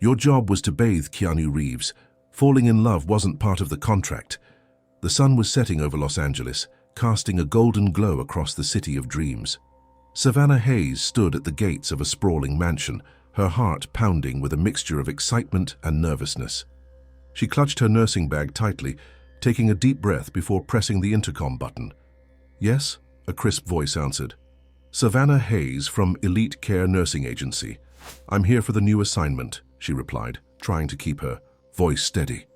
Your job was to bathe Keanu Reeves. Falling in love wasn't part of the contract. The sun was setting over Los Angeles, casting a golden glow across the city of dreams. Savannah Hayes stood at the gates of a sprawling mansion, her heart pounding with a mixture of excitement and nervousness. She clutched her nursing bag tightly, taking a deep breath before pressing the intercom button. "Yes?" a crisp voice answered. "Savannah Hayes from Elite Care Nursing Agency. I'm here for the new assignment," she replied, trying to keep her voice steady.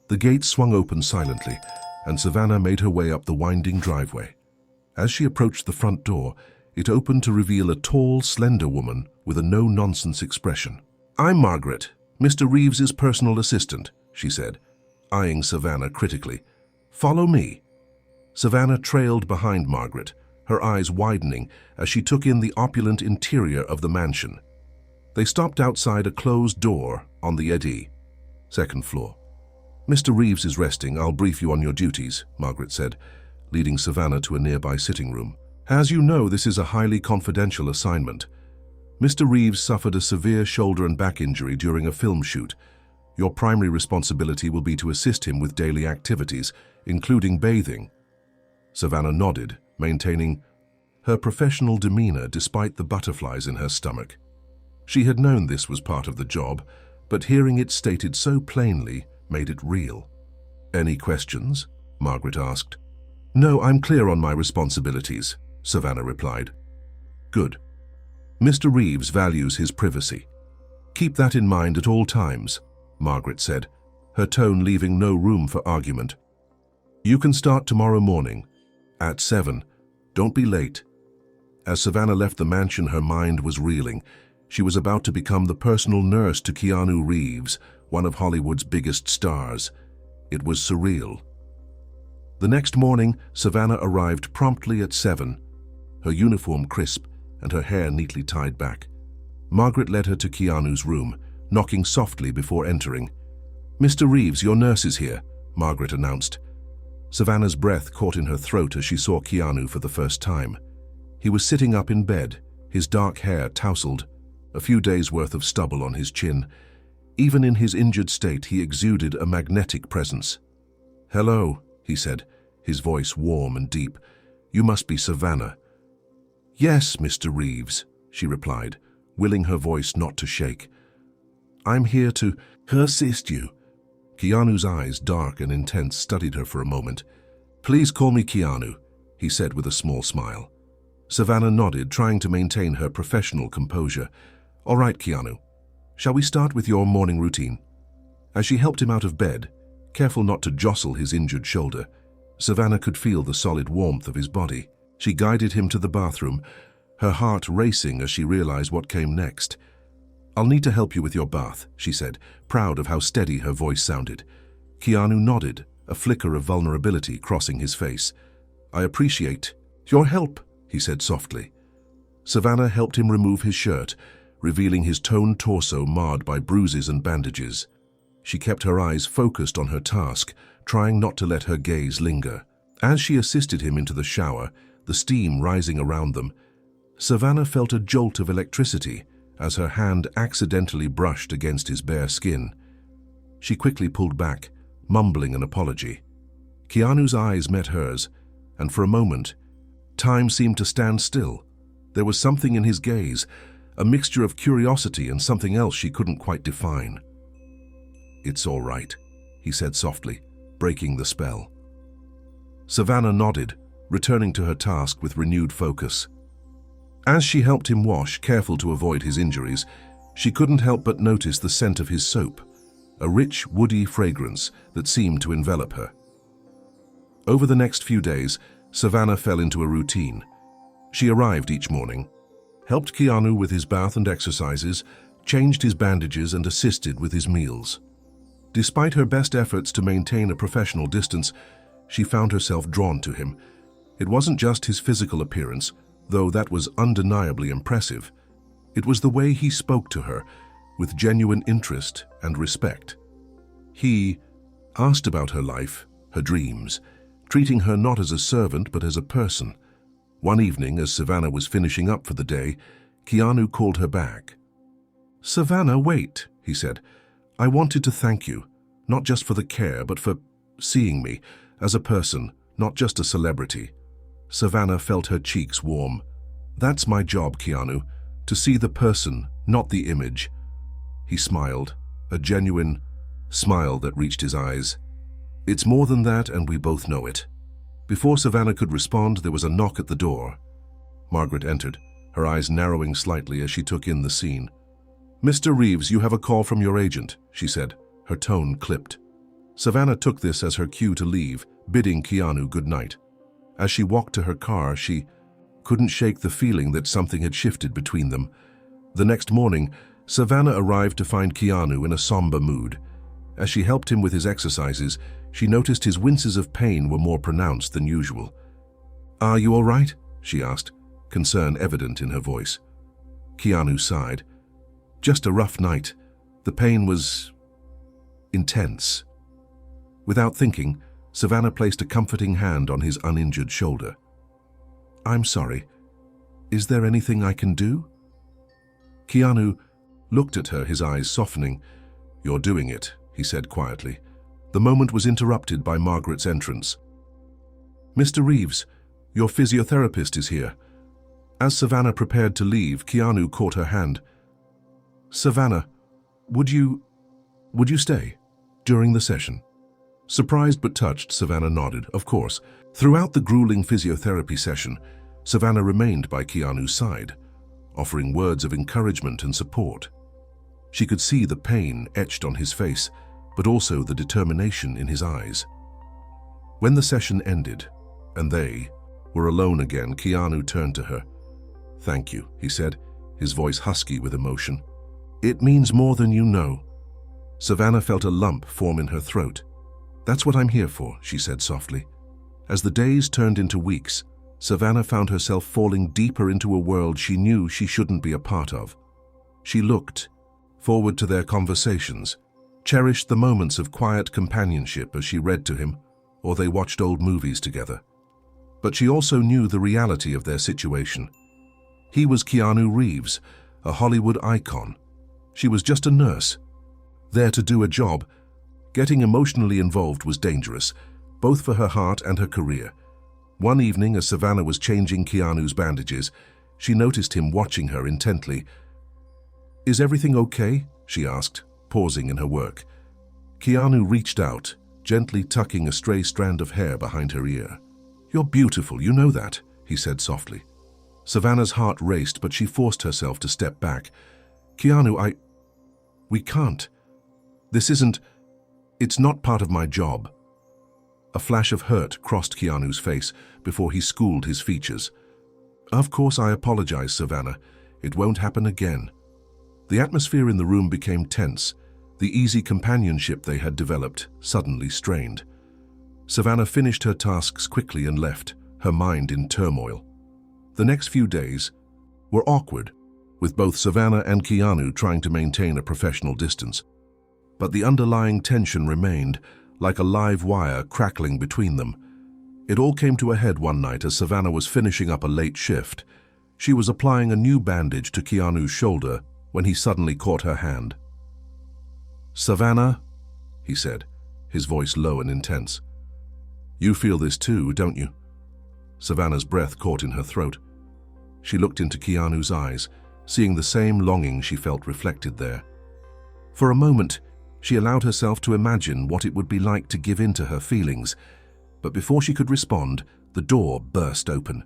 The gate swung open silently, and Savannah made her way up the winding driveway. As she approached the front door, it opened to reveal a tall, slender woman with a no-nonsense expression. "I'm Margaret, Mr. Reeves's personal assistant," she said, eyeing Savannah critically. "Follow me." Savannah trailed behind Margaret, her eyes widening as she took in the opulent interior of the mansion. They stopped outside a closed door on the second floor. "Mr. Reeves is resting. I'll brief you on your duties," Margaret said, leading Savannah to a nearby sitting room. "As you know, this is a highly confidential assignment. Mr. Reeves suffered a severe shoulder and back injury during a film shoot. Your primary responsibility will be to assist him with daily activities, including bathing." Savannah nodded, maintaining her professional demeanor despite the butterflies in her stomach. She had known this was part of the job, but hearing it stated so plainly made it real. "Any questions?" Margaret asked. "No, I'm clear on my responsibilities," Savannah replied. "Good. Mr. Reeves values his privacy. Keep that in mind at all times," Margaret said, her tone leaving no room for argument. "You can start tomorrow morning, at 7. Don't be late." As Savannah left the mansion, her mind was reeling. She was about to become the personal nurse to Keanu Reeves, one of Hollywood's biggest stars. It was surreal. The next morning, Savannah arrived promptly at 7, her uniform crisp and her hair neatly tied back. Margaret led her to Keanu's room, knocking softly before entering. "Mr. Reeves, your nurse is here," Margaret announced. Savannah's breath caught in her throat as she saw Keanu for the first time. He was sitting up in bed, his dark hair tousled, a few days' worth of stubble on his chin. Even in his injured state, he exuded a magnetic presence. "Hello," he said, his voice warm and deep. "You must be Savannah." "Yes, Mr. Reeves," she replied, willing her voice not to shake. "I'm here to assist you." Keanu's eyes, dark and intense, studied her for a moment. "Please call me Keanu," he said with a small smile. Savannah nodded, trying to maintain her professional composure. "All right, Keanu. Shall we start with your morning routine?" As she helped him out of bed, careful not to jostle his injured shoulder, Savannah could feel the solid warmth of his body. She guided him to the bathroom, her heart racing as she realized what came next. "I'll need to help you with your bath," she said, proud of how steady her voice sounded. Keanu nodded, a flicker of vulnerability crossing his face. "I appreciate your help," he said softly. Savannah helped him remove his shirt, revealing his toned torso marred by bruises and bandages. She kept her eyes focused on her task, trying not to let her gaze linger. As she assisted him into the shower, the steam rising around them, Savannah felt a jolt of electricity as her hand accidentally brushed against his bare skin. She quickly pulled back, mumbling an apology. Keanu's eyes met hers, and for a moment, time seemed to stand still. There was something in his gaze, a mixture of curiosity and something else she couldn't quite define. "It's all right," he said softly, breaking the spell. Savannah nodded, returning to her task with renewed focus. As she helped him wash, careful to avoid his injuries, she couldn't help but notice the scent of his soap, a rich, woody fragrance that seemed to envelop her. Over the next few days, Savannah fell into a routine. She arrived each morning, helped Keanu with his bath and exercises, changed his bandages and assisted with his meals. Despite her best efforts to maintain a professional distance, she found herself drawn to him. It wasn't just his physical appearance, though that was undeniably impressive. It was the way he spoke to her, with genuine interest and respect. He asked about her life, her dreams, treating her not as a servant but as a person. One evening, as Savannah was finishing up for the day, Keanu called her back. "Savannah, wait," he said. "I wanted to thank you, not just for the care, but for seeing me as a person, not just a celebrity." Savannah felt her cheeks warm. "That's my job, Keanu, to see the person, not the image." He smiled, a genuine smile that reached his eyes. "It's more than that, and we both know it." Before Savannah could respond, there was a knock at the door. Margaret entered, her eyes narrowing slightly as she took in the scene. "Mr. Reeves, you have a call from your agent," she said, her tone clipped. Savannah took this as her cue to leave, bidding Keanu good night. As she walked to her car, she couldn't shake the feeling that something had shifted between them. The next morning, Savannah arrived to find Keanu in a somber mood. As she helped him with his exercises, she noticed his winces of pain were more pronounced than usual. "Are you all right?" she asked, concern evident in her voice. Keanu sighed. "Just a rough night. The pain was intense." Without thinking, Savannah placed a comforting hand on his uninjured shoulder. "I'm sorry. Is there anything I can do?" Keanu looked at her, his eyes softening. "You're doing it," he said quietly. The moment was interrupted by Margaret's entrance. "Mr. Reeves, your physiotherapist is here." As Savannah prepared to leave, Keanu caught her hand. "Savannah, would you stay during the session?" Surprised but touched, Savannah nodded. Of course. Throughout the grueling physiotherapy session, Savannah remained by Keanu's side, offering words of encouragement and support. She could see the pain etched on his face, but also the determination in his eyes. When the session ended, and they were alone again, Keanu turned to her. "Thank you," he said, his voice husky with emotion. "It means more than you know." Savannah felt a lump form in her throat. "That's what I'm here for," she said softly. As the days turned into weeks, Savannah found herself falling deeper into a world she knew she shouldn't be a part of. She looked forward to their conversations, cherished the moments of quiet companionship as she read to him, or they watched old movies together. But she also knew the reality of their situation. He was Keanu Reeves, a Hollywood icon. She was just a nurse, there to do a job. Getting emotionally involved was dangerous, both for her heart and her career. One evening, as Savannah was changing Keanu's bandages, she noticed him watching her intently. "Is everything okay?" she asked, pausing in her work. Keanu reached out, gently tucking a stray strand of hair behind her ear. "You're beautiful, you know that," he said softly. Savannah's heart raced, but she forced herself to step back. "Keanu, we can't. It's not part of my job." A flash of hurt crossed Keanu's face before he schooled his features. "Of course I apologize, Savannah. It won't happen again." The atmosphere in the room became tense. The easy companionship they had developed suddenly strained. Savannah finished her tasks quickly and left, her mind in turmoil. The next few days were awkward, with both Savannah and Keanu trying to maintain a professional distance. But the underlying tension remained, like a live wire crackling between them. It all came to a head one night as Savannah was finishing up a late shift. She was applying a new bandage to Keanu's shoulder when he suddenly caught her hand. "Savannah," he said, his voice low and intense. "You feel this too, don't you?" Savannah's breath caught in her throat. She looked into Keanu's eyes, seeing the same longing she felt reflected there. For a moment, she allowed herself to imagine what it would be like to give in to her feelings, but before she could respond, the door burst open.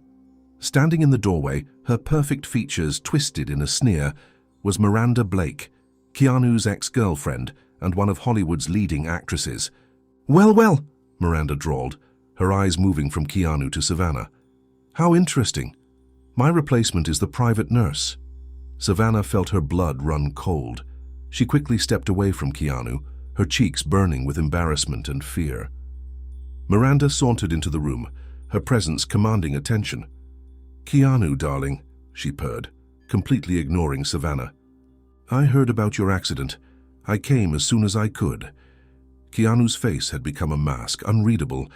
Standing in the doorway, her perfect features twisted in a sneer, was Miranda Blake, Keanu's ex-girlfriend and one of Hollywood's leading actresses. "Well, well," Miranda drawled, her eyes moving from Keanu to Savannah. "How interesting. My replacement is the private nurse." Savannah felt her blood run cold. She quickly stepped away from Keanu, her cheeks burning with embarrassment and fear. Miranda sauntered into the room, her presence commanding attention. "Keanu, darling," she purred, completely ignoring Savannah. "I heard about your accident. I came as soon as I could." Keanu's face had become a mask, unreadable.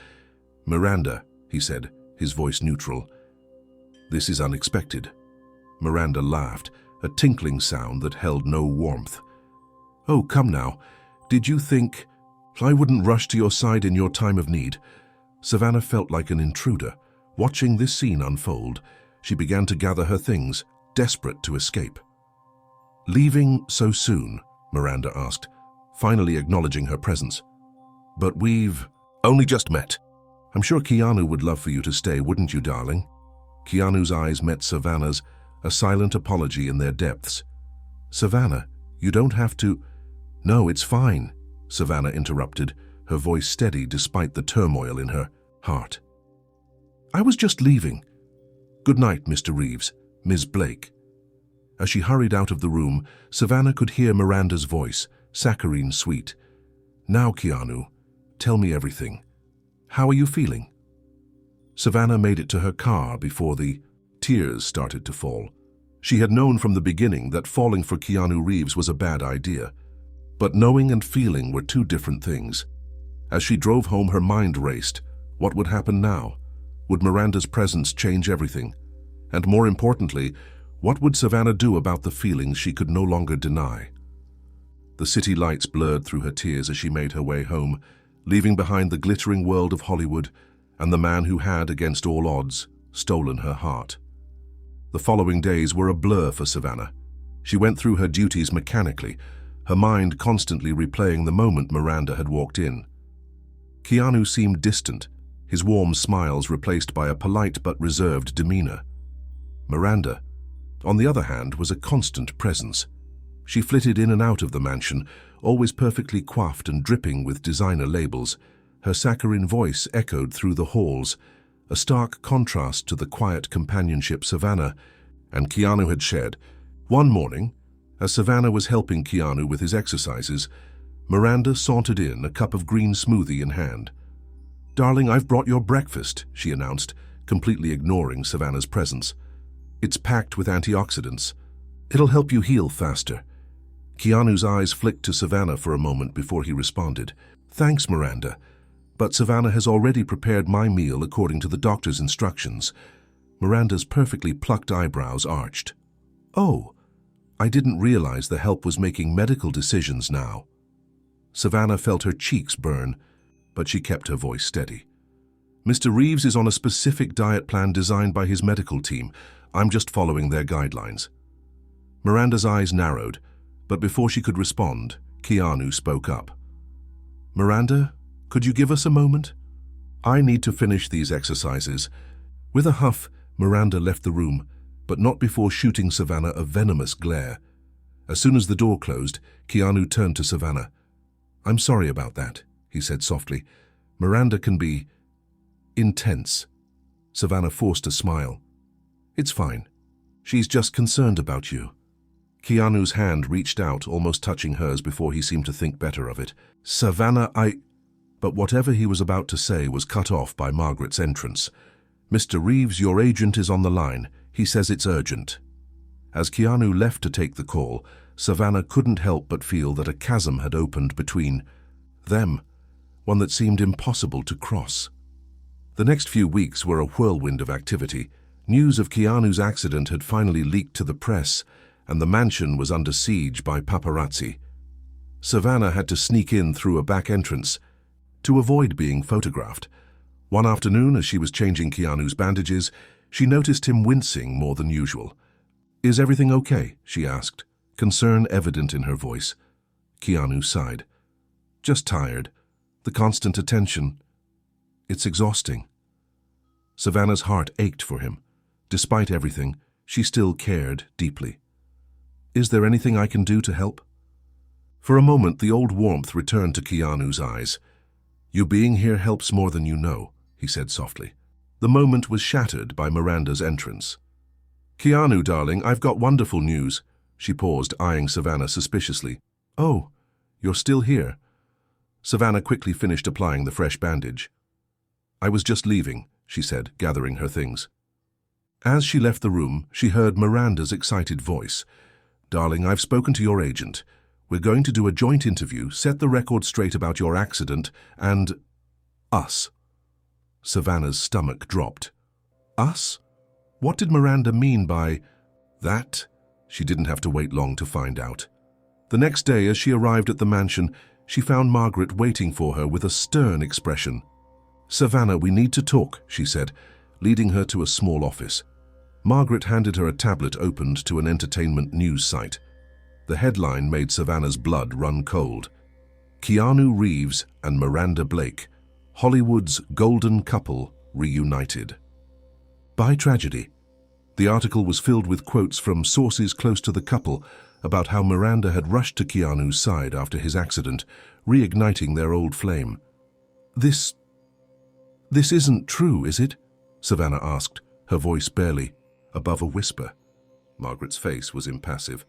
"Miranda," he said, his voice neutral. "This is unexpected." Miranda laughed, a tinkling sound that held no warmth. Oh, come now. Did you think I wouldn't rush to your side in your time of need? Savannah felt like an intruder. Watching this scene unfold, she began to gather her things, desperate to escape. Leaving so soon? Miranda asked, finally acknowledging her presence. But we've only just met. I'm sure Keanu would love for you to stay, wouldn't you, darling? Keanu's eyes met Savannah's, a silent apology in their depths. Savannah, you don't have to... No, it's fine, Savannah interrupted, her voice steady despite the turmoil in her heart. I was just leaving. Good night, Mr. Reeves, Ms. Blake. As she hurried out of the room, Savannah could hear Miranda's voice, saccharine sweet. Now, Keanu, tell me everything. How are you feeling? Savannah made it to her car before the tears started to fall. She had known from the beginning that falling for Keanu Reeves was a bad idea. But knowing and feeling were two different things. As she drove home, her mind raced. What would happen now? Would Miranda's presence change everything? And more importantly, what would Savannah do about the feelings she could no longer deny? The city lights blurred through her tears as she made her way home, leaving behind the glittering world of Hollywood and the man who had, against all odds, stolen her heart. The following days were a blur for Savannah. She went through her duties mechanically, her mind constantly replaying the moment Miranda had walked in. Keanu seemed distant, his warm smiles replaced by a polite but reserved demeanor. Miranda, on the other hand, was a constant presence. She flitted in and out of the mansion, always perfectly coiffed and dripping with designer labels. Her saccharine voice echoed through the halls, a stark contrast to the quiet companionship Savannah and Keanu had shared. One morning, as Savannah was helping Keanu with his exercises, Miranda sauntered in, a cup of green smoothie in hand. Darling, I've brought your breakfast, she announced, completely ignoring Savannah's presence. It's packed with antioxidants. It'll help you heal faster. Keanu's eyes flicked to Savannah for a moment before he responded. Thanks, Miranda, but Savannah has already prepared my meal according to the doctor's instructions. Miranda's perfectly plucked eyebrows arched. Oh, I didn't realize the help was making medical decisions now. Savannah felt her cheeks burn, but she kept her voice steady. Mr. Reeves is on a specific diet plan designed by his medical team. I'm just following their guidelines. Miranda's eyes narrowed, but before she could respond, Keanu spoke up. Miranda, could you give us a moment? I need to finish these exercises. With a huff, Miranda left the room, but not before shooting Savannah a venomous glare. As soon as the door closed, Keanu turned to Savannah. I'm sorry about that, he said softly. Miranda can be intense. Savannah forced a smile. It's fine. She's just concerned about you. Keanu's hand reached out, almost touching hers before he seemed to think better of it. Savannah, But whatever he was about to say was cut off by Margaret's entrance. Mr. Reeves, your agent is on the line. He says it's urgent. As Keanu left to take the call, Savannah couldn't help but feel that a chasm had opened between them, one that seemed impossible to cross. The next few weeks were a whirlwind of activity. News of Keanu's accident had finally leaked to the press, and the mansion was under siege by paparazzi. Savannah had to sneak in through a back entrance to avoid being photographed. One afternoon, as she was changing Keanu's bandages, she noticed him wincing more than usual. Is everything okay? She asked, concern evident in her voice. Keanu sighed. Just tired. The constant attention. It's exhausting. Savannah's heart ached for him. Despite everything, she still cared deeply. Is there anything I can do to help? For a moment, the old warmth returned to Keanu's eyes. You being here helps more than you know, he said softly. The moment was shattered by Miranda's entrance. Keanu, darling, I've got wonderful news. She paused, eyeing Savannah suspiciously. Oh, you're still here? Savannah quickly finished applying the fresh bandage. I was just leaving, she said, gathering her things. As she left the room, she heard Miranda's excited voice. Darling, I've spoken to your agent. We're going to do a joint interview, set the record straight about your accident, and us. Savannah's stomach dropped. Us? What did Miranda mean by that? She didn't have to wait long to find out. The next day, as she arrived at the mansion, she found Margaret waiting for her with a stern expression. "Savannah, we need to talk," she said, leading her to a small office. Margaret handed her a tablet opened to an entertainment news site. The headline made Savannah's blood run cold. Keanu Reeves and Miranda Blake, Hollywood's golden couple reunited. By tragedy. The article was filled with quotes from sources close to the couple about how Miranda had rushed to Keanu's side after his accident, reigniting their old flame. This isn't true, is it?" Savannah asked, her voice barely above a whisper. Margaret's face was impassive.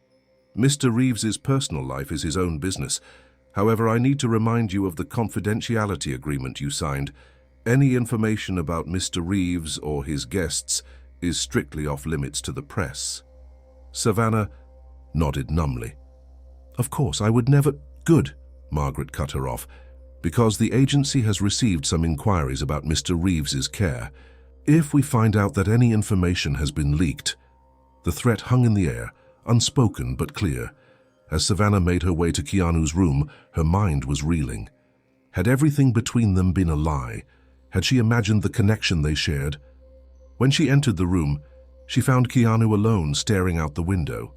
"Mr. Reeves's personal life is his own business. However, I need to remind you of the confidentiality agreement you signed. Any information about Mr. Reeves or his guests is strictly off limits to the press." Savannah nodded numbly. "Of course, I would never—" "Good," Margaret cut her off, "because the agency has received some inquiries about Mr. Reeves's care. If we find out that any information has been leaked—" The threat hung in the air, unspoken but clear. As Savannah made her way to Keanu's room, her mind was reeling. Had everything between them been a lie? Had she imagined the connection they shared? When she entered the room, she found Keanu alone staring out the window.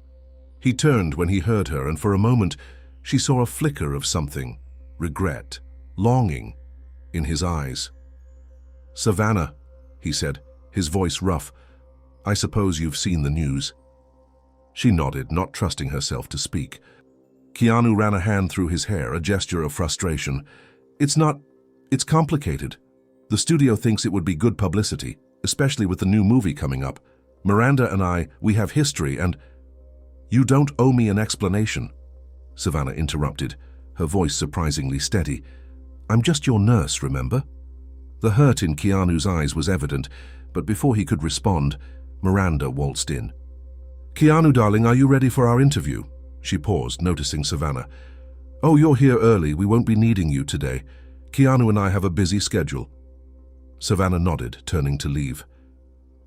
He turned when he heard her, and for a moment she saw a flicker of something, regret, longing, in his eyes. "Savannah," he said, his voice rough, "I suppose you've seen the news." She nodded, not trusting herself to speak. Keanu ran a hand through his hair, a gesture of frustration. It's complicated. The studio thinks it would be good publicity, especially with the new movie coming up. Miranda and I, we have history and—" "You don't owe me an explanation," Savannah interrupted, her voice surprisingly steady. "I'm just your nurse, remember?" The hurt in Keanu's eyes was evident, but before he could respond, Miranda waltzed in. "Keanu, darling, are you ready for our interview?" She paused, noticing Savannah. "Oh, you're here early. We won't be needing you today. Keanu and I have a busy schedule." Savannah nodded, turning to leave.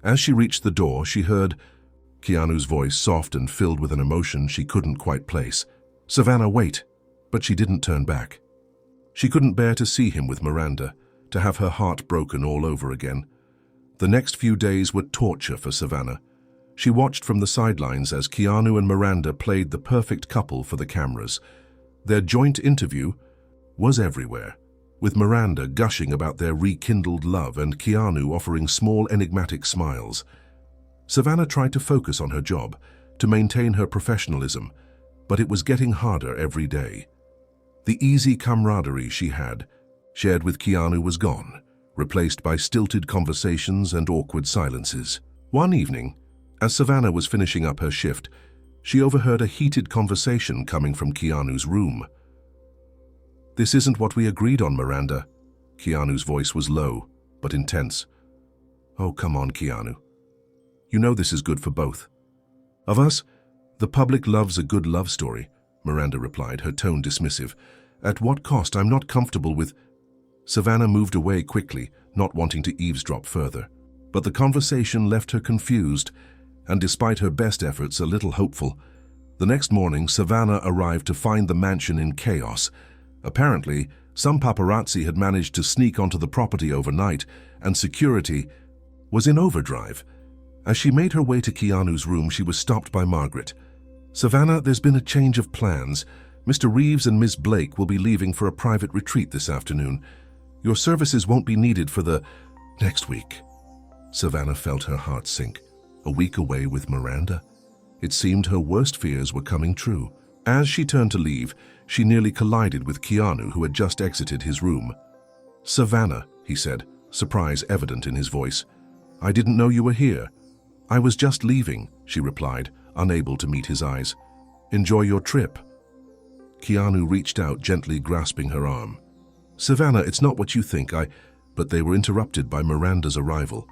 As she reached the door, she heard Keanu's voice, soft and filled with an emotion she couldn't quite place. "Savannah, wait." But she didn't turn back. She couldn't bear to see him with Miranda, to have her heart broken all over again. The next few days were torture for Savannah. She watched from the sidelines as Keanu and Miranda played the perfect couple for the cameras. Their joint interview was everywhere, with Miranda gushing about their rekindled love and Keanu offering small enigmatic smiles. Savannah tried to focus on her job, to maintain her professionalism, but it was getting harder every day. The easy camaraderie she had shared with Keanu was gone, replaced by stilted conversations and awkward silences. One evening, as Savannah was finishing up her shift, she overheard a heated conversation coming from Keanu's room. "This isn't what we agreed on, Miranda." Keanu's voice was low, but intense. "Oh, come on, Keanu. You know this is good for both of us. The public loves a good love story," Miranda replied, her tone dismissive. "At what cost? I'm not comfortable with—" Savannah moved away quickly, not wanting to eavesdrop further. But the conversation left her confused, and despite her best efforts, a little hopeful. The next morning, Savannah arrived to find the mansion in chaos. Apparently, some paparazzi had managed to sneak onto the property overnight, and security was in overdrive. As she made her way to Keanu's room, she was stopped by Margaret. "Savannah, there's been a change of plans. Mr. Reeves and Miss Blake will be leaving for a private retreat this afternoon. Your services won't be needed for the next week." Savannah felt her heart sink. A week away with Miranda? It seemed her worst fears were coming true. As she turned to leave, she nearly collided with Keanu, who had just exited his room. "Savannah," he said, surprise evident in his voice. "I didn't know you were here." "I was just leaving," she replied, unable to meet his eyes. "Enjoy your trip." Keanu reached out, gently grasping her arm. "Savannah, it's not what you think, But they were interrupted by Miranda's arrival.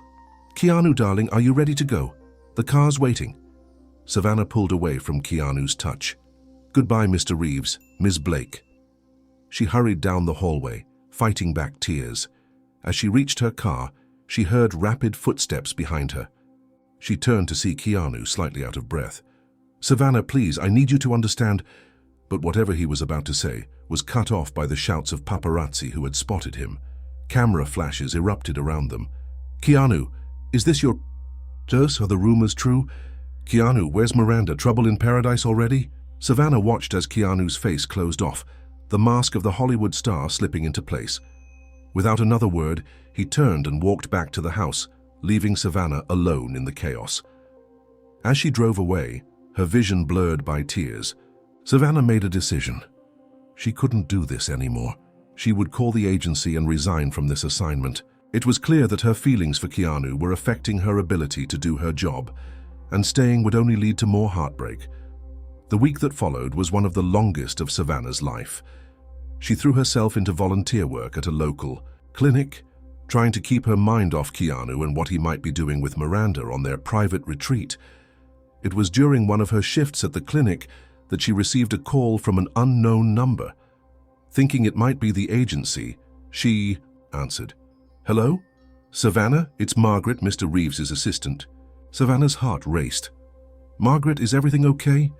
"Keanu, darling, are you ready to go? The car's waiting." Savannah pulled away from Keanu's touch. "Goodbye, Mr. Reeves, Miss Blake." She hurried down the hallway, fighting back tears. As she reached her car, she heard rapid footsteps behind her. She turned to see Keanu, slightly out of breath. "Savannah, please, I need you to understand." But whatever he was about to say was cut off by the shouts of paparazzi who had spotted him. Camera flashes erupted around them. "Keanu, is this your... Are the rumors true? Keanu, where's Miranda? Trouble in paradise already?" Savannah watched as Keanu's face closed off, the mask of the Hollywood star slipping into place. Without another word, he turned and walked back to the house, leaving Savannah alone in the chaos. As she drove away, her vision blurred by tears, Savannah made a decision. She couldn't do this anymore. She would call the agency and resign from this assignment. It was clear that her feelings for Keanu were affecting her ability to do her job, and staying would only lead to more heartbreak. The week that followed was one of the longest of Savannah's life. She threw herself into volunteer work at a local clinic, trying to keep her mind off Keanu and what he might be doing with Miranda on their private retreat. It was during one of her shifts at the clinic that she received a call from an unknown number. Thinking it might be the agency, she answered. "Hello? Savannah, it's Margaret, Mr. Reeves' assistant." Savannah's heart raced. "Margaret, is everything okay?"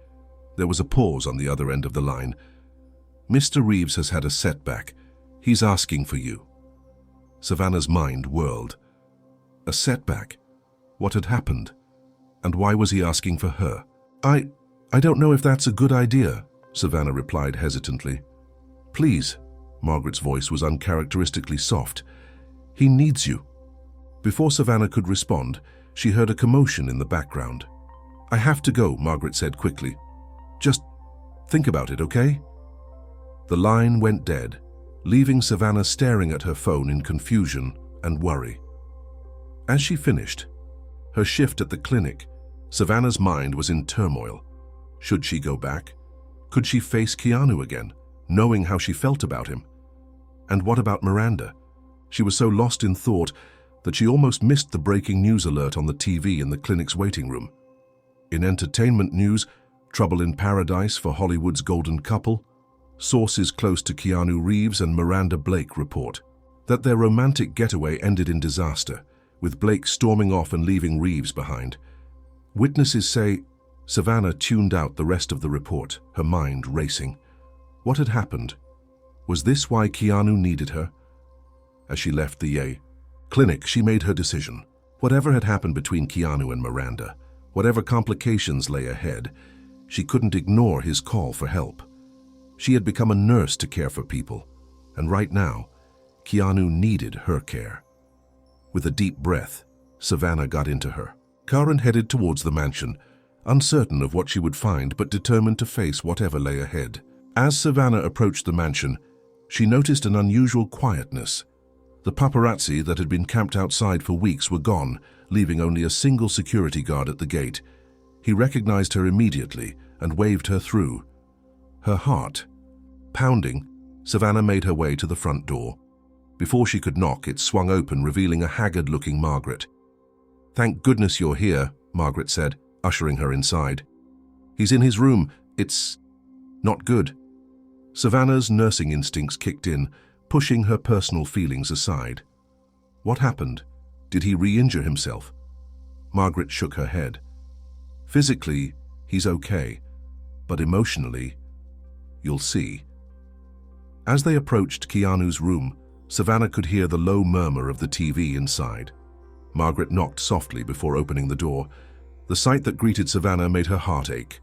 There was a pause on the other end of the line. "Mr. Reeves has had a setback. He's asking for you." Savannah's mind whirled. A setback? What had happened? And why was he asking for her? I don't know if that's a good idea," Savannah replied hesitantly. "Please," Margaret's voice was uncharacteristically soft. "He needs you." Before Savannah could respond, she heard a commotion in the background. "I have to go," Margaret said quickly. "Just think about it, okay?" The line went dead, leaving Savannah staring at her phone in confusion and worry. As she finished her shift at the clinic, Savannah's mind was in turmoil. Should she go back? Could she face Keanu again, knowing how she felt about him? And what about Miranda? She was so lost in thought that she almost missed the breaking news alert on the TV in the clinic's waiting room. In entertainment news, trouble in paradise for Hollywood's golden couple. Sources close to Keanu Reeves and Miranda Blake report that their romantic getaway ended in disaster, with Blake storming off and leaving Reeves behind. Witnesses say Savannah tuned out the rest of the report, her mind racing. What had happened? Was this why Keanu needed her? As she left the clinic, she made her decision. Whatever had happened between Keanu and Miranda, whatever complications lay ahead, she couldn't ignore his call for help. She had become a nurse to care for people, and right now, Keanu needed her care. With a deep breath, Savannah got into her car and headed towards the mansion, uncertain of what she would find but determined to face whatever lay ahead. As Savannah approached the mansion, she noticed an unusual quietness. The paparazzi that had been camped outside for weeks were gone, leaving only a single security guard at the gate. He recognized her immediately and waved her through. Her heart pounding, Savannah made her way to the front door. Before she could knock, it swung open, revealing a haggard-looking Margaret. "Thank goodness you're here," Margaret said, ushering her inside. "He's in his room. It's not good." Savannah's nursing instincts kicked in, pushing her personal feelings aside. What happened? Did he re-injure himself? Margaret shook her head. "Physically, he's okay, but emotionally, you'll see." As they approached Keanu's room, Savannah could hear the low murmur of the TV inside. Margaret knocked softly before opening the door. The sight that greeted Savannah made her heart ache.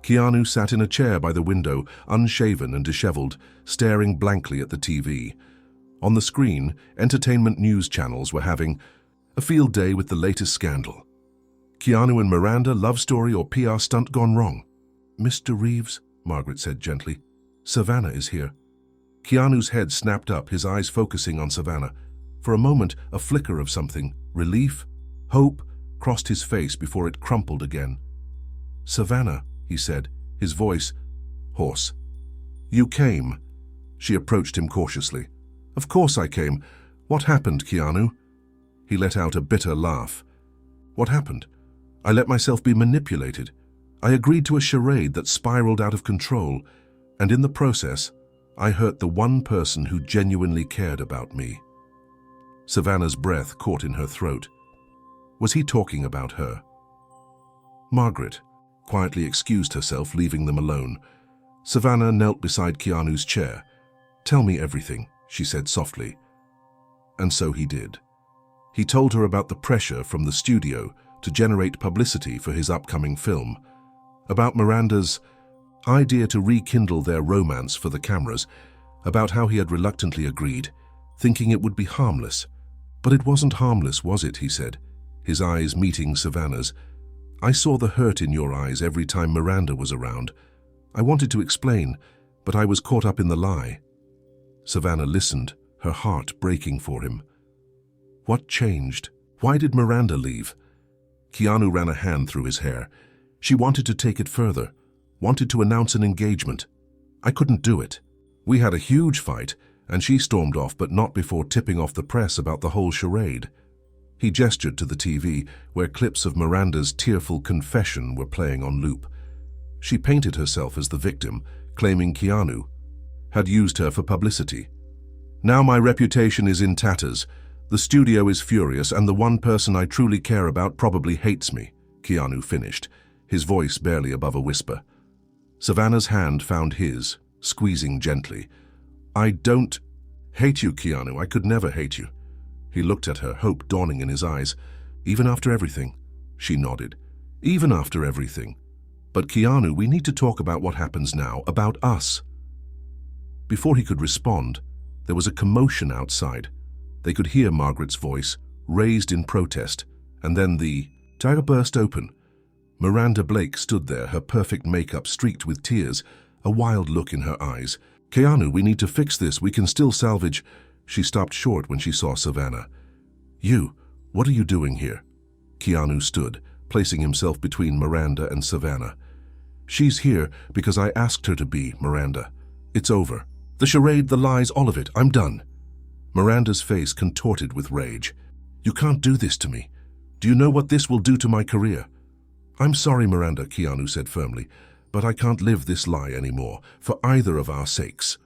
Keanu sat in a chair by the window, unshaven and disheveled, staring blankly at the TV. On the screen, entertainment news channels were having a field day with the latest scandal. Keanu and Miranda, love story or PR stunt gone wrong? "Mr. Reeves," Margaret said gently, "Savannah is here." Keanu's head snapped up, his eyes focusing on Savannah. For a moment, a flicker of something, relief, hope, crossed his face before it crumpled again. "Savannah," he said, his voice hoarse. "You came." She approached him cautiously. "Of course I came. What happened, Keanu?" He let out a bitter laugh. "What happened? I let myself be manipulated. I agreed to a charade that spiraled out of control, and in the process, I hurt the one person who genuinely cared about me." Savannah's breath caught in her throat. Was he talking about her? Margaret quietly excused herself, leaving them alone. Savannah knelt beside Keanu's chair. "Tell me everything," she said softly. And so he did. He told her about the pressure from the studio to generate publicity for his upcoming film, about Miranda's idea to rekindle their romance for the cameras, about how he had reluctantly agreed, thinking it would be harmless. "But it wasn't harmless, was it?" he said, his eyes meeting Savannah's. "I saw the hurt in your eyes every time Miranda was around. I wanted to explain, but I was caught up in the lie." Savannah listened, her heart breaking for him. What changed? Why did Miranda leave? Keanu ran a hand through his hair. She wanted to take it further, wanted to announce an engagement. "I couldn't do it. We had a huge fight, and she stormed off, but not before tipping off the press about the whole charade." He gestured to the TV, where clips of Miranda's tearful confession were playing on loop. She painted herself as the victim, claiming Keanu had used her for publicity. "Now my reputation is in tatters. The studio is furious, and the one person I truly care about probably hates me," Keanu finished, his voice barely above a whisper. Savannah's hand found his, squeezing gently. "I don't hate you, Keanu. I could never hate you." He looked at her, hope dawning in his eyes. "Even after everything?" She nodded. "Even after everything. But Keanu, we need to talk about what happens now, about us." Before he could respond, there was a commotion outside. They could hear Margaret's voice, raised in protest, and then the door burst open. Miranda Blake stood there, her perfect makeup streaked with tears, a wild look in her eyes. "Keanu, we need to fix this. We can still salvage." She stopped short when she saw Savannah. What are you doing here?" Keanu stood, placing himself between Miranda and Savannah. "She's here because I asked her to be, Miranda. It's over. The charade, the lies, all of it. I'm done." Miranda's face contorted with rage. "You can't do this to me. Do you know what this will do to my career?" "I'm sorry, Miranda," Keanu said firmly, "but I can't live this lie anymore, for either of our sakes."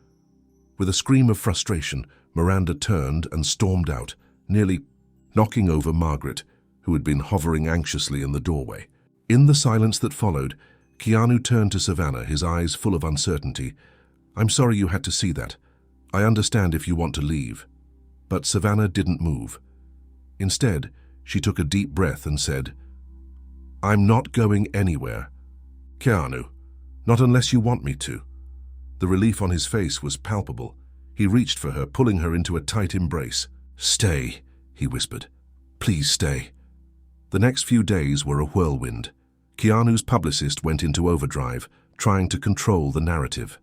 With a scream of frustration, Miranda turned and stormed out, nearly knocking over Margaret, who had been hovering anxiously in the doorway. In the silence that followed, Keanu turned to Savannah, his eyes full of uncertainty. "I'm sorry you had to see that. I understand if you want to leave." But Savannah didn't move. Instead, she took a deep breath and said, "I'm not going anywhere. Keanu, not unless you want me to." The relief on his face was palpable. He reached for her, pulling her into a tight embrace. "Stay," he whispered. "Please stay." The next few days were a whirlwind. Keanu's publicist went into overdrive, trying to control the narrative.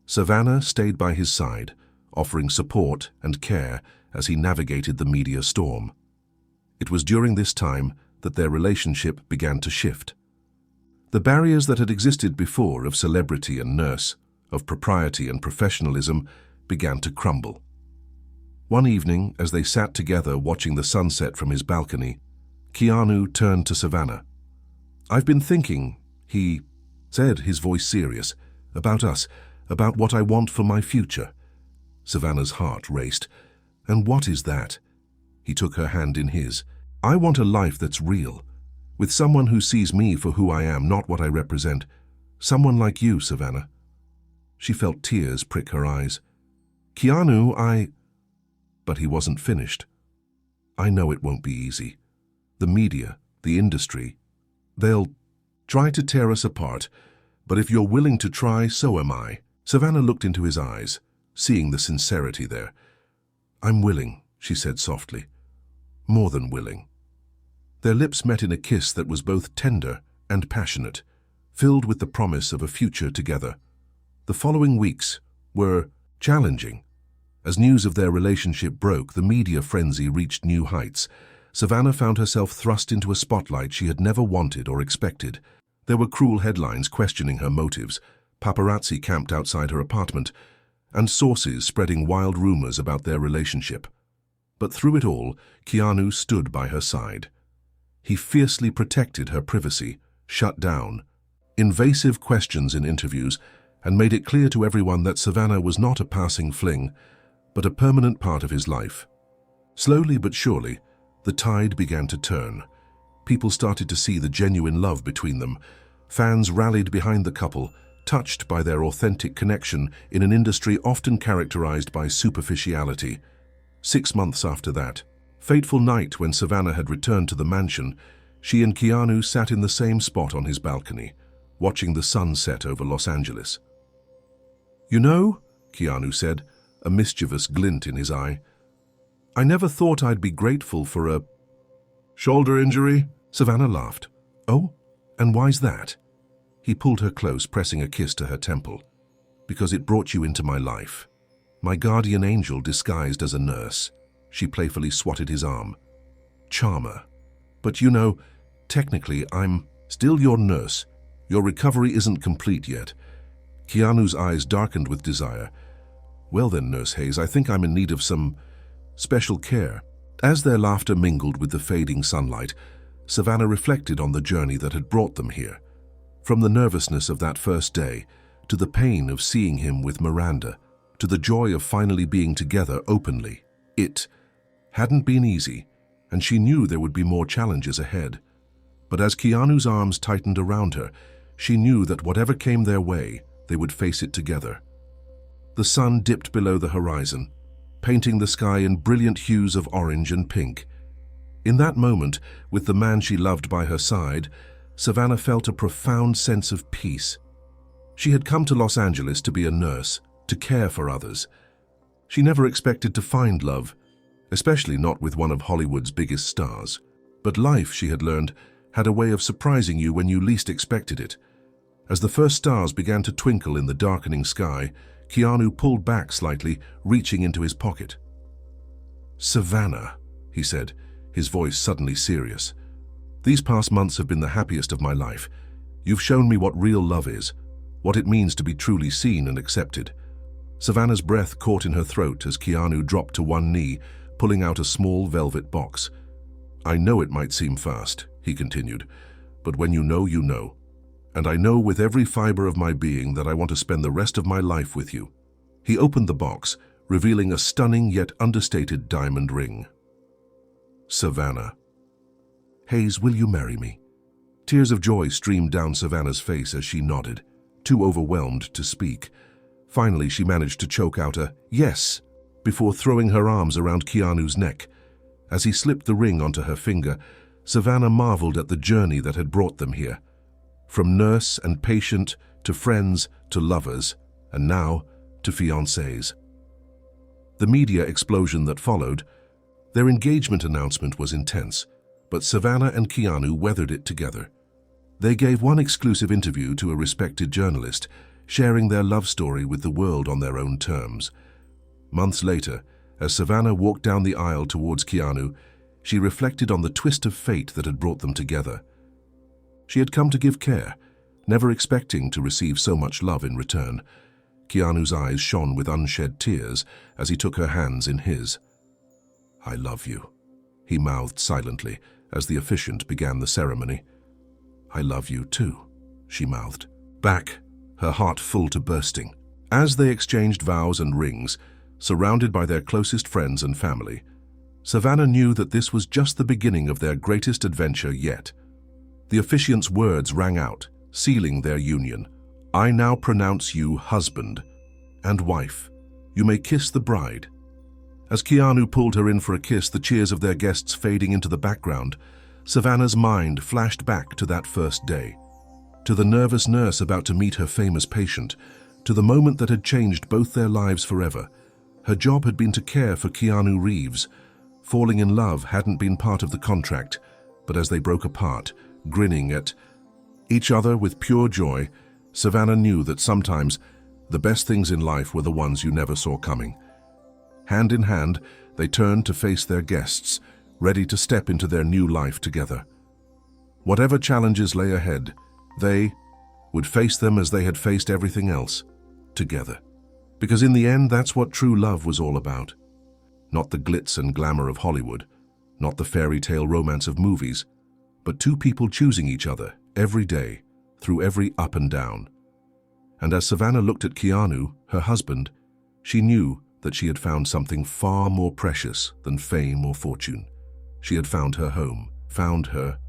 Savannah stayed by his side, offering support and care as he navigated the media storm. It was during this time that their relationship began to shift. The barriers that had existed before of celebrity and nurse, of propriety and professionalism, began to crumble. One evening, as they sat together watching the sunset from his balcony, Keanu turned to Savannah. "I've been thinking," he said, his voice serious, "about us, about what I want for my future." Savannah's heart raced. "And what is that?" He took her hand in his. "I want a life that's real, with someone who sees me for who I am, not what I represent. Someone like you, Savannah." She felt tears prick her eyes. "Keanu, But he wasn't finished. "I know it won't be easy. The media, the industry, they'll try to tear us apart, but if you're willing to try, so am I." Savannah looked into his eyes, seeing the sincerity there. "I'm willing," she said softly. "More than willing." Their lips met in a kiss that was both tender and passionate, filled with the promise of a future together. The following weeks were challenging. As news of their relationship broke, the media frenzy reached new heights. Savannah found herself thrust into a spotlight she had never wanted or expected. There were cruel headlines questioning her motives, paparazzi camped outside her apartment, and sources spreading wild rumors about their relationship. But through it all, Keanu stood by her side. He fiercely protected her privacy, shut down invasive questions in interviews, and made it clear to everyone that Savannah was not a passing fling, but a permanent part of his life. Slowly but surely, the tide began to turn. People started to see the genuine love between them. Fans rallied behind the couple, touched by their authentic connection in an industry often characterized by superficiality. 6 months after that fateful night when Savannah had returned to the mansion, she and Keanu sat in the same spot on his balcony, watching the sun set over Los Angeles. "You know," Keanu said, a mischievous glint in his eye, "I never thought I'd be grateful for a shoulder injury." Savannah laughed. "Oh, and why's that?" He pulled her close, pressing a kiss to her temple. "Because it brought you into my life. My guardian angel disguised as a nurse." She playfully swatted his arm. "Charmer. But you know, technically I'm still your nurse. Your recovery isn't complete yet." Keanu's eyes darkened with desire. "Well then, Nurse Hayes, I think I'm in need of some special care." As their laughter mingled with the fading sunlight, Savannah reflected on the journey that had brought them here. From the nervousness of that first day, to the pain of seeing him with Miranda, to the joy of finally being together openly. It hadn't been easy, and she knew there would be more challenges ahead. But as Keanu's arms tightened around her, she knew that whatever came their way, they would face it together. The sun dipped below the horizon, painting the sky in brilliant hues of orange and pink. In that moment, with the man she loved by her side, Savannah felt a profound sense of peace. She had come to Los Angeles to be a nurse, to care for others. She never expected to find love, especially not with one of Hollywood's biggest stars. But life, she had learned, had a way of surprising you when you least expected it. As the first stars began to twinkle in the darkening sky, Keanu pulled back slightly, reaching into his pocket. "Savannah," he said, his voice suddenly serious. "These past months have been the happiest of my life. You've shown me what real love is, what it means to be truly seen and accepted." Savannah's breath caught in her throat as Keanu dropped to one knee, pulling out a small velvet box. "I know it might seem fast," he continued, "but when you know, you know. And I know with every fiber of my being that I want to spend the rest of my life with you." He opened the box, revealing a stunning yet understated diamond ring. "Savannah. Hayes, will you marry me?" Tears of joy streamed down Savannah's face as she nodded, too overwhelmed to speak. Finally, she managed to choke out a "yes" before throwing her arms around Keanu's neck. As he slipped the ring onto her finger, Savannah marveled at the journey that had brought them here. From nurse and patient to friends to lovers, and now to fiancés. The media explosion that followed, their engagement announcement was intense, but Savannah and Keanu weathered it together. They gave one exclusive interview to a respected journalist, sharing their love story with the world on their own terms. Months later, as Savannah walked down the aisle towards Keanu, she reflected on the twist of fate that had brought them together. She had come to give care, never expecting to receive so much love in return. Keanu's eyes shone with unshed tears as he took her hands in his. "I love you," he mouthed silently as the officiant began the ceremony. "I love you too," she mouthed back, her heart full to bursting. As they exchanged vows and rings, surrounded by their closest friends and family, Savannah knew that this was just the beginning of their greatest adventure yet. The officiant's words rang out, sealing their union. "I now pronounce you husband and wife. You may kiss the bride." As Keanu pulled her in for a kiss, the cheers of their guests fading into the background, Savannah's mind flashed back to that first day, to the nervous nurse about to meet her famous patient, to the moment that had changed both their lives forever. Her job had been to care for Keanu Reeves. Falling in love hadn't been part of the contract, but as they broke apart, grinning at each other with pure joy, Savannah knew that sometimes the best things in life were the ones you never saw coming. Hand in hand, they turned to face their guests, ready to step into their new life together. Whatever challenges lay ahead, they would face them as they had faced everything else, together. Because in the end, that's what true love was all about. Not the glitz and glamour of Hollywood, not the fairy tale romance of movies, but two people choosing each other every day, through every up and down. And as Savannah looked at Keanu, her husband, she knew that she had found something far more precious than fame or fortune. She had found her home, found her